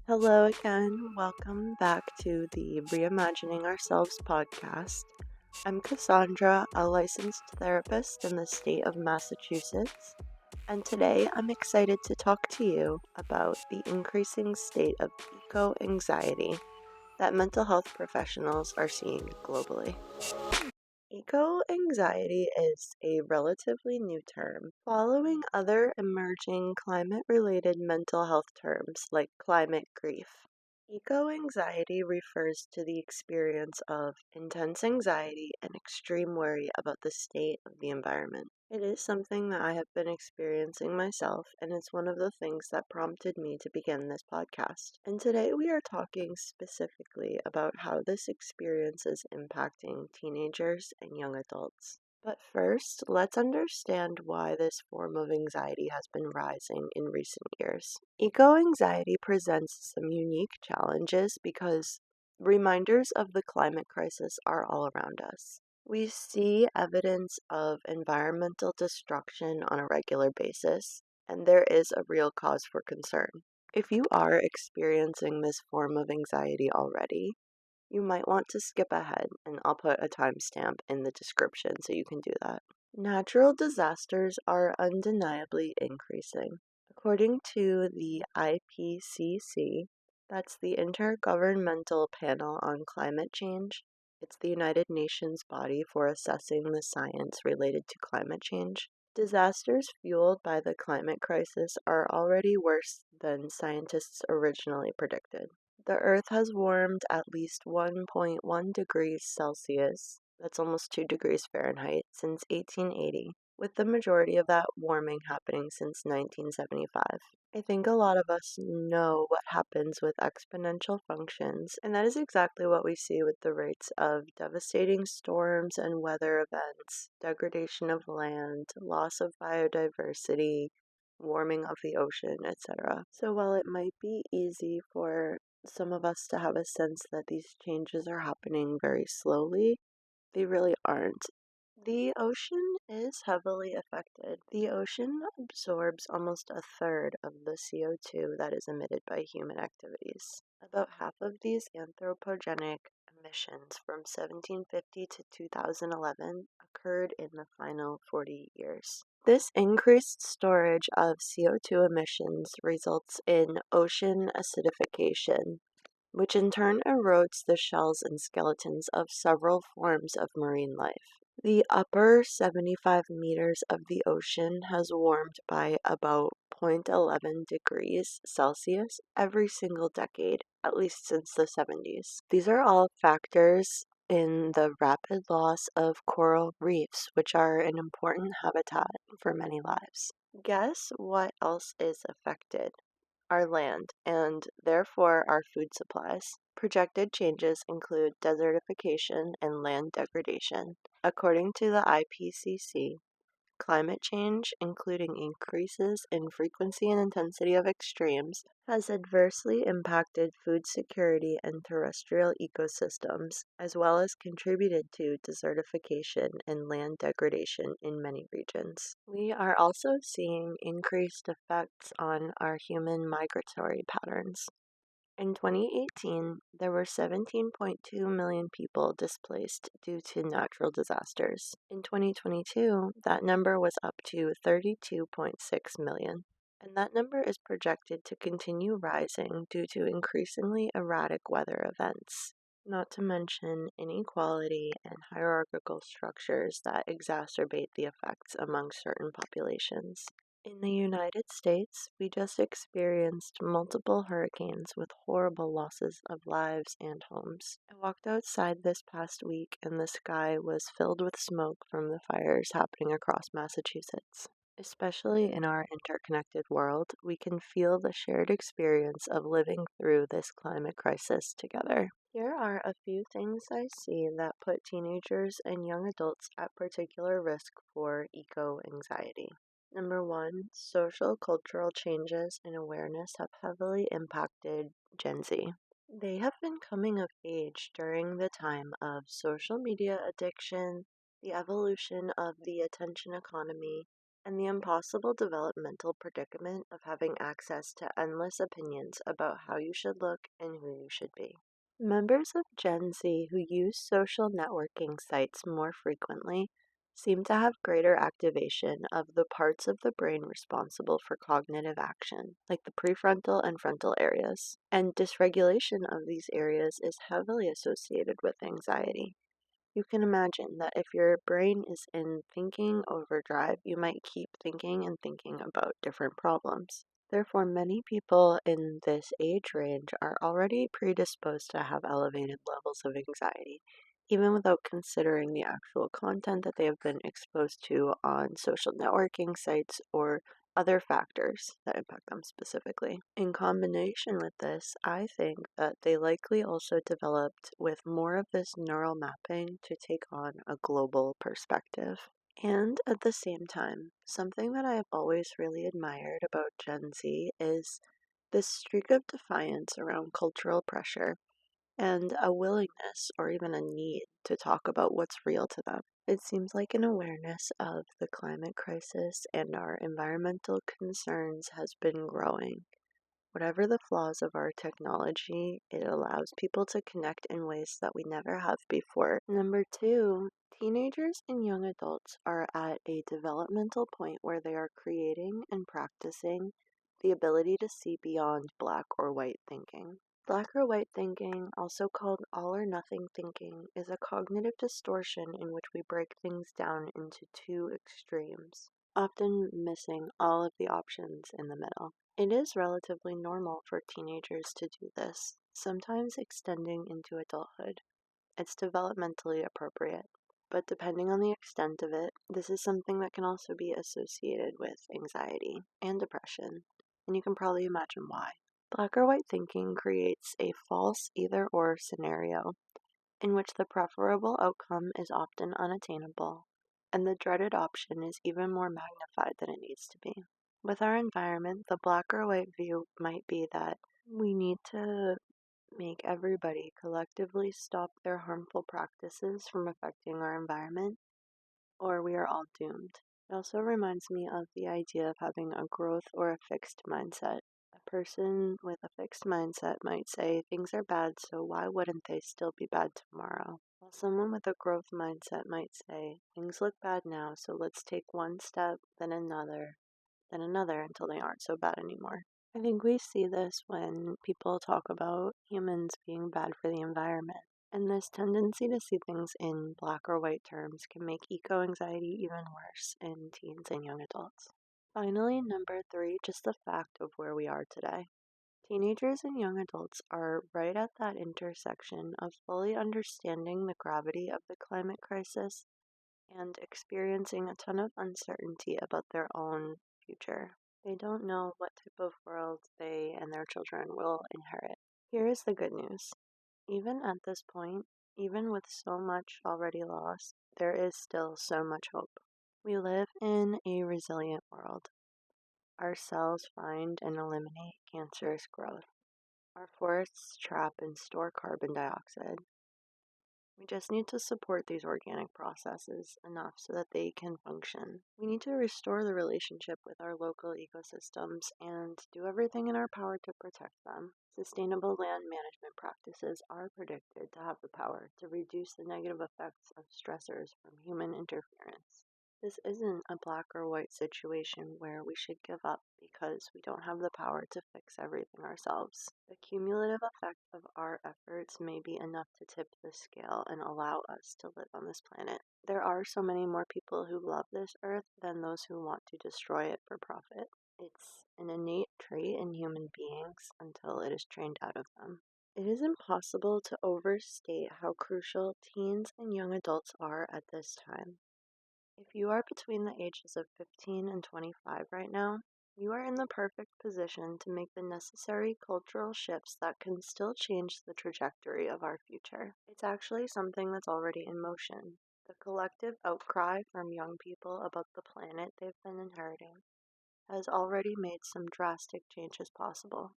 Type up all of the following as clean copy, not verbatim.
Hello again. Welcome back to the Reimagining Ourselves podcast. I'm Cassandra, a licensed therapist in the state of Massachusetts, and today I'm excited to talk to you about the increasing state of eco-anxiety that mental health professionals are seeing globally. Eco-anxiety is a relatively new term, following other emerging climate-related mental health terms like climate grief. Eco-anxiety refers to the experience of intense anxiety and extreme worry about the state of the environment. It is something that I have been experiencing myself, and it's one of the things that prompted me to begin this podcast. And today we are talking specifically about how this experience is impacting teenagers and young adults. But first, let's understand why this form of anxiety has been rising in recent years. Eco-anxiety presents some unique challenges because reminders of the climate crisis are all around us. We see evidence of environmental destruction on a regular basis, and there is a real cause for concern. If you are experiencing this form of anxiety already, you might want to skip ahead, and I'll put a timestamp in the description so you can do that. Natural disasters are undeniably increasing. According to the IPCC, that's the Intergovernmental Panel on Climate Change. It's the United Nations body for assessing the science related to climate change. Disasters fueled by the climate crisis are already worse than scientists originally predicted. The Earth has warmed at least 1.1 degrees Celsius, that's almost 2 degrees Fahrenheit, since 1880, with the majority of that warming happening since 1975. I think a lot of us know what happens with exponential functions, and that is exactly what we see with the rates of devastating storms and weather events, degradation of land, loss of biodiversity, warming of the ocean, etc. So while it might be easy for some of us to have a sense that these changes are happening very slowly, they really aren't. The ocean is heavily affected. The ocean absorbs almost a third of the CO2 that is emitted by human activities. About half of these anthropogenic emissions from 1750 to 2011 occurred in the final 40 years. This increased storage of CO2 emissions results in ocean acidification, which in turn erodes the shells and skeletons of several forms of marine life. The upper 75 meters of the ocean has warmed by about 0.11 degrees Celsius every single decade, at least since the 70s. These are all factors in the rapid loss of coral reefs, which are an important habitat for many lives. Guess what else is affected? Our land, and therefore our food supplies. Projected changes include desertification and land degradation. According to the IPCC, climate change, including increases in frequency and intensity of extremes, has adversely impacted food security and terrestrial ecosystems, as well as contributed to desertification and land degradation in many regions. We are also seeing increased effects on our human migratory patterns. In 2018, there were 17.2 million people displaced due to natural disasters. In 2022, that number was up to 32.6 million. And that number is projected to continue rising due to increasingly erratic weather events, not to mention inequality and hierarchical structures that exacerbate the effects among certain populations. In the United States, we just experienced multiple hurricanes with horrible losses of lives and homes. I walked outside this past week and the sky was filled with smoke from the fires happening across Massachusetts. Especially in our interconnected world, we can feel the shared experience of living through this climate crisis together. Here are a few things I see that put teenagers and young adults at particular risk for eco-anxiety. Number one, social cultural changes and awareness have heavily impacted Gen Z. They have been coming of age during the time of social media addiction, the evolution of the attention economy, and the impossible developmental predicament of having access to endless opinions about how you should look and who you should be. Members of Gen Z who use social networking sites more frequently seem to have greater activation of the parts of the brain responsible for cognitive action, like the prefrontal and frontal areas, and dysregulation of these areas is heavily associated with anxiety. You can imagine that if your brain is in thinking overdrive, you might keep thinking and thinking about different problems. Therefore, many people in this age range are already predisposed to have elevated levels of anxiety, even without considering the actual content that they have been exposed to on social networking sites or other factors that impact them specifically. In combination with this, I think that they likely also developed with more of this neural mapping to take on a global perspective. And at the same time, something that I have always really admired about Gen Z is this streak of defiance around cultural pressure and a willingness or even a need to talk about what's real to them. It seems like an awareness of the climate crisis and our environmental concerns has been growing. Whatever the flaws of our technology, it allows people to connect in ways that we never have before. Number two, teenagers and young adults are at a developmental point where they are creating and practicing the ability to see beyond black or white thinking. Black or white thinking, also called all or nothing thinking, is a cognitive distortion in which we break things down into two extremes, often missing all of the options in the middle. It is relatively normal for teenagers to do this, sometimes extending into adulthood. It's developmentally appropriate, but depending on the extent of it, this is something that can also be associated with anxiety and depression, and you can probably imagine why. Black or white thinking creates a false either or scenario in which the preferable outcome is often unattainable, and the dreaded option is even more magnified than it needs to be. With our environment, the black or white view might be that we need to make everybody collectively stop their harmful practices from affecting our environment, or we are all doomed. It also reminds me of the idea of having a growth or a fixed mindset. A person with a fixed mindset might say things are bad, so why wouldn't they still be bad tomorrow? While someone with a growth mindset might say things look bad now, so let's take one step, then another until they aren't so bad anymore. I think we see this when people talk about humans being bad for the environment. And this tendency to see things in black or white terms can make eco-anxiety even worse in teens and young adults. Finally, number three, just the fact of where we are today. Teenagers and young adults are right at that intersection of fully understanding the gravity of the climate crisis and experiencing a ton of uncertainty about their own future. They don't know what type of world they and their children will inherit. Here is the good news. Even at this point, even with so much already lost, there is still so much hope. We live in a resilient world. Our cells find and eliminate cancerous growth. Our forests trap and store carbon dioxide. We just need to support these organic processes enough so that they can function. We need to restore the relationship with our local ecosystems and do everything in our power to protect them. Sustainable land management practices are predicted to have the power to reduce the negative effects of stressors from human interference. This isn't a black or white situation where we should give up because we don't have the power to fix everything ourselves. The cumulative effect of our efforts may be enough to tip the scale and allow us to live on this planet. There are so many more people who love this earth than those who want to destroy it for profit. It's an innate trait in human beings until it is trained out of them. It is impossible to overstate how crucial teens and young adults are at this time. If you are between the ages of 15 and 25 right now, you are in the perfect position to make the necessary cultural shifts that can still change the trajectory of our future. It's actually something that's already in motion. The collective outcry from young people about the planet they've been inheriting has already made some drastic changes possible.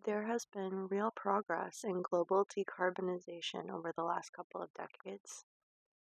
There has been real progress in global decarbonization over the last couple of decades.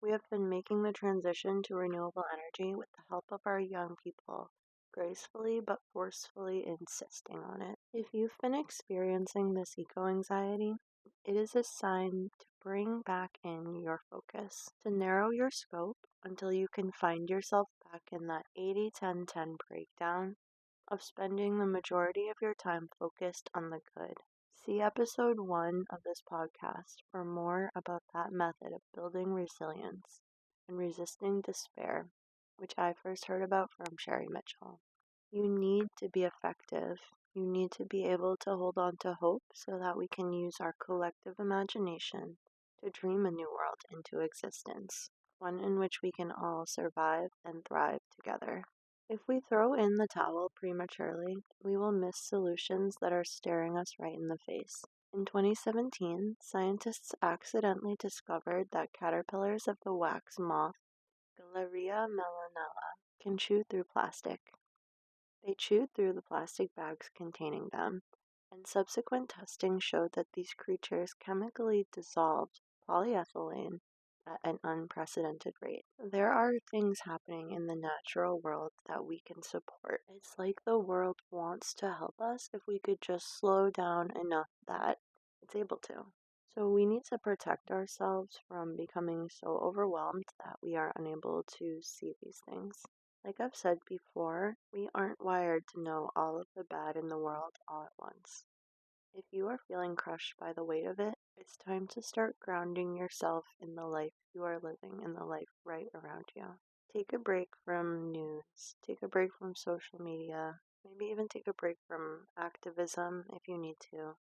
We have been making the transition to renewable energy with the help of our young people, gracefully but forcefully insisting on it. If you've been experiencing this eco-anxiety, it is a sign to bring back in your focus, to narrow your scope until you can find yourself back in that 80-10-10 breakdown of spending the majority of your time focused on the good. See episode 1 of this podcast for more about that method of building resilience and resisting despair, which I first heard about from Sherry Mitchell. You need to be effective. You need to be able to hold on to hope so that we can use our collective imagination to dream a new world into existence, one in which we can all survive and thrive together. If we throw in the towel prematurely, we will miss solutions that are staring us right in the face. In 2017, scientists accidentally discovered that caterpillars of the wax moth, Galeria melanella, can chew through plastic. They chewed through the plastic bags containing them, and subsequent testing showed that these creatures chemically dissolved polyethylene at an unprecedented rate. There are things happening in the natural world that we can support. It's like the world wants to help us if we could just slow down enough that it's able to. So we need to protect ourselves from becoming so overwhelmed that we are unable to see these things. Like I've said before, we aren't wired to know all of the bad in the world all at once. If you are feeling crushed by the weight of it, it's time to start grounding yourself in the life you are living, in the life right around you. Take a break from news, take a break from social media, maybe even take a break from activism if you need to,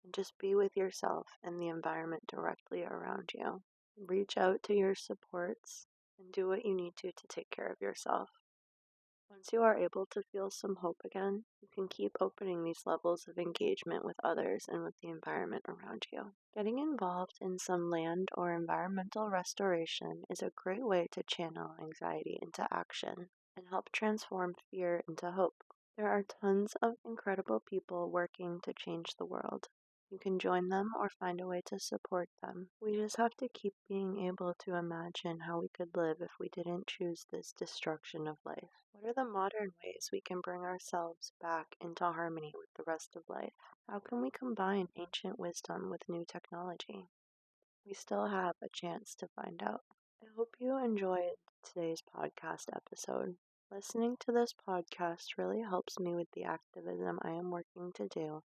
and just be with yourself and the environment directly around you. Reach out to your supports and do what you need to take care of yourself. Once you are able to feel some hope again, you can keep opening these levels of engagement with others and with the environment around you. Getting involved in some land or environmental restoration is a great way to channel anxiety into action and help transform fear into hope. There are tons of incredible people working to change the world. You can join them or find a way to support them. We just have to keep being able to imagine how we could live if we didn't choose this destruction of life. What are the modern ways we can bring ourselves back into harmony with the rest of life? How can we combine ancient wisdom with new technology? We still have a chance to find out. I hope you enjoyed today's podcast episode. Listening to this podcast really helps me with the activism I am working to do,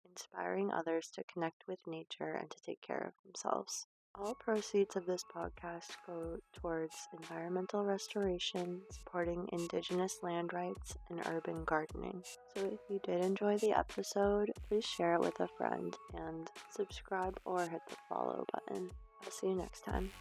inspiring others to connect with nature and to take care of themselves. All proceeds of this podcast go towards environmental restoration, supporting indigenous land rights, and urban gardening. So if you did enjoy the episode, please share it with a friend and subscribe or hit the follow button. I'll see you next time.